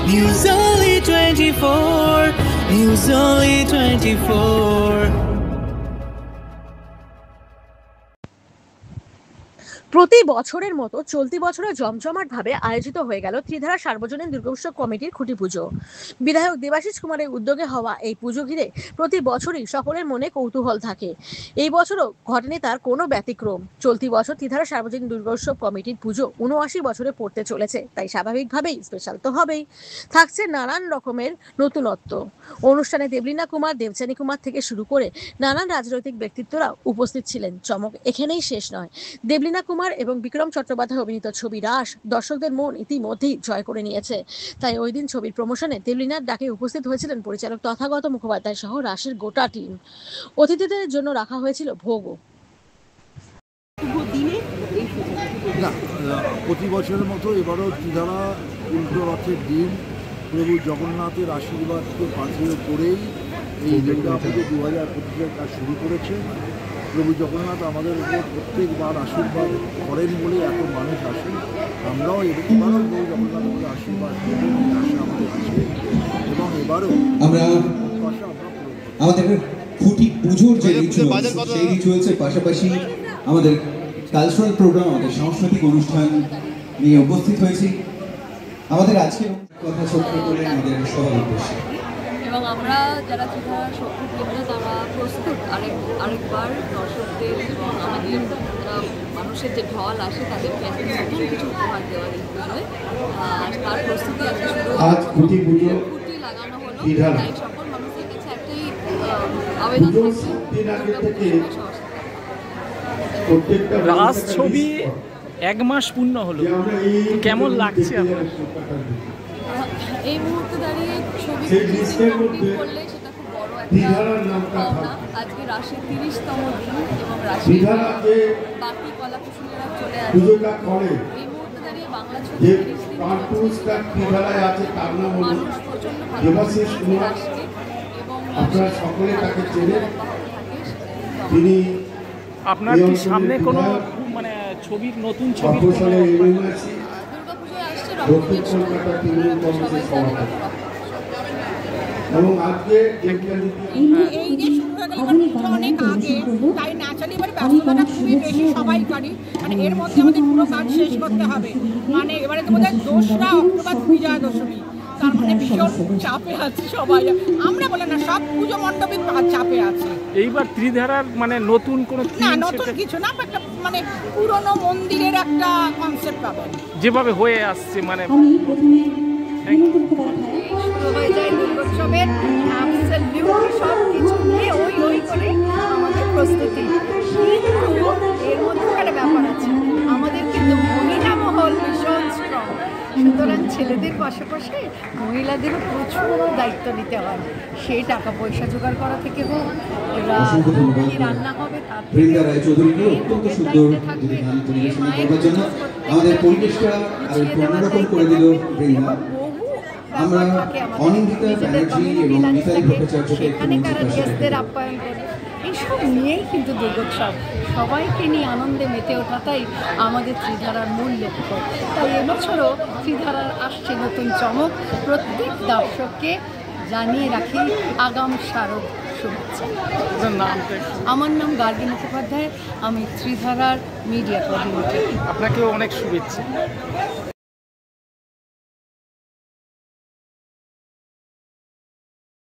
News Only 24. News Only 24. প্রতি বছরের মতো চলতি বছরে জমজমাটভাবে আয়োজিত হয়ে গেল ত্রিধারা সার্বজনীন দুর্গোৎসব কমিটির খুঁটি পুজো। বিধায়ক দেবাশিস কুমারের উদ্যোগে হওয়া এই পুজো ঘিরে প্রতি বছরই সকলের মনে কৌতূহল থাকে। এই বছরও ঘটেনি তার কোনো ব্যতিক্রম। চলতি বছর ত্রিধারা সার্বজনীন দুর্গোৎসব কমিটির পুজো ৭৯ বছরে পড়তে চলেছে, তাই স্বাভাবিকভাবেই স্পেশাল তো হবেই। থাকছে নানান রকমের নতুনত্ব। অনুষ্ঠানে দেবলীনা কুমার, দেবযানী কুমার থেকে শুরু করে নানান রাজনৈতিক ব্যক্তিত্বরা উপস্থিত ছিলেন। চমক এখানেই শেষ নয়। দেবলীনা কুমার এবং বিক্রম চট্টোপাধ্যায় অভিনীত ছবি রাস দর্শকদের মন ইতিমধ্যেই জয় করে নিয়েছে। তাই ওই দিন ছবির প্রমোশনে দেবলীনার ডাকে উপস্থিত হয়েছিলেন পরিচালক তথাগত মুখোপাধ্যায় সহ রাসের গোটা টিম। অতিথিদের জন্য রাখা হয়েছিল ভোগও। না, প্রতি বছরের মতো এবারও ত্রিধারা উল্টো রথের দিন প্রভু জগন্নাথের আশীর্বাদকে পাথেয় করেই এই দুর্গা পুজো 2025-এর কাজ শুরু করেছে। প্রভু জগন্নাথ আমাদের উপর প্রত্যেকবার আশীর্বাদ করেন বলে এত মানুষ আসেন। আমরাও এবারও প্রভু জগন্নাথ আমাদের আশীর্বাদ করবেন, এই আশা আমাদের আছে এবং এবারও আমরা আমাদের খুঁটি পুজোর যে রিচুয়াল, সেই রিচুয়ালসের পাশাপাশি আমাদের কালচারাল প্রোগ্রাম, আমাদের সাংস্কৃতিক অনুষ্ঠান নিয়ে উপস্থিত হয়েছি। আমাদের আজকের কথা ছোট্ট করে আমাদের সবার উদ্দেশ্যে এবং আমরা যারা ত্রিধারা সভ্যবৃন্দ তারা প্রস্তুত আরেকবার দর্শকদের এবং আমাদের মানুষের যে ঢল আসে তাদেরকে একটা নতুন কিছু উপহার দেওয়ার এই পুজোয় তার প্রস্তুতি আছে। শুধু খুঁটি লাগানো হলো, তাই সকল মানুষের কাছে একটাই আবেদন রাস ছবি 1 মাস পূর্ণ হলো, কেমন লাগছে আপনার? এই মুহূর্তে দাঁড়িয়ে ছবি কমপ্লিট করলে সেটা খুব বড় একটা পাওনা। আজকে রাশের 30তম দিন এবং রাশের বাকি কলাকুশলীরা চলে আসে। এই মুহূর্তে দাঁড়িয়ে বাংলা ছবি 30 দিন মানুষ প্রচণ্ড ভালোবাসে রাশকে এবং আপনার কি সামনে কোনো মানে ছবির নতুন ছবি দুর্গাপুজোয় আসছে এবং আজকে এই যে শুরু হয়ে গেল অনেক আগে, তাই ন্যাচারালি এবার ব্যস্ততা খুবই বেশি সবাই করি। মানে এর মধ্যে আমাদের পুরো কাজ শেষ করতে হবে। মানে এবারে তো বোধহয় 2রা অক্টোবর বিজয়া দশমী, তার মানে ভীষণ চাপে আছে সবাই। আমরা বলে না, সব পুজো মণ্ডপে চাপে আছে। এইবার ত্রিধারার মানে নতুন কোনো না, নতুন কিছু না, মানে পুরনো মন্দিরের একটা কনসেপ্ট পাবেন যেভাবে হয়ে আসছে। মানে শুরু হয়ে যায় দুর্গোৎসবের অ্যাবসলিউটলি সব কিছু নিয়ে ওই করে আমাদের প্রস্তুতি। কিন্তু এর মধ্যে একটা ব্যাপার আছে, আমাদের কিন্তু মহিলা মহল ভীষণ স্ট্রং। সুতরাং ছেলেদের পাশাপাশি মহিলাদেরও প্রচুর দায়িত্ব নিতে হয়। সেই টাকা পয়সা জোগাড় করা থেকে হোক, কি রান্না হবে তার আমাদের পরিবেশটা আরো অন্যরকম করে দিল বৃন্দা। আমরা অনিন্দিতা ব্যানার্জি এবং মিতালি ভট্টাচার্যকে গেস্টদের আপ্যায়ন করি। এইসব নিয়েই কিন্তু দুর্গোৎসব, সবাইকে নিয়ে আনন্দে মেতে ওঠাটাই আমাদের ত্রিধারার মূল লক্ষ্য। তাই এবছরও ত্রিধারার আসছে নতুন চমক। প্রত্যেক দর্শককে জানিয়ে রাখি আগাম শারদ শুভেচ্ছা। আমার নাম গার্গী মুখোপাধ্যায়, আমি ত্রিধারার মিডিয়া কোঅর্ডিনেটর। আপনাকেও অনেক শুভেচ্ছা।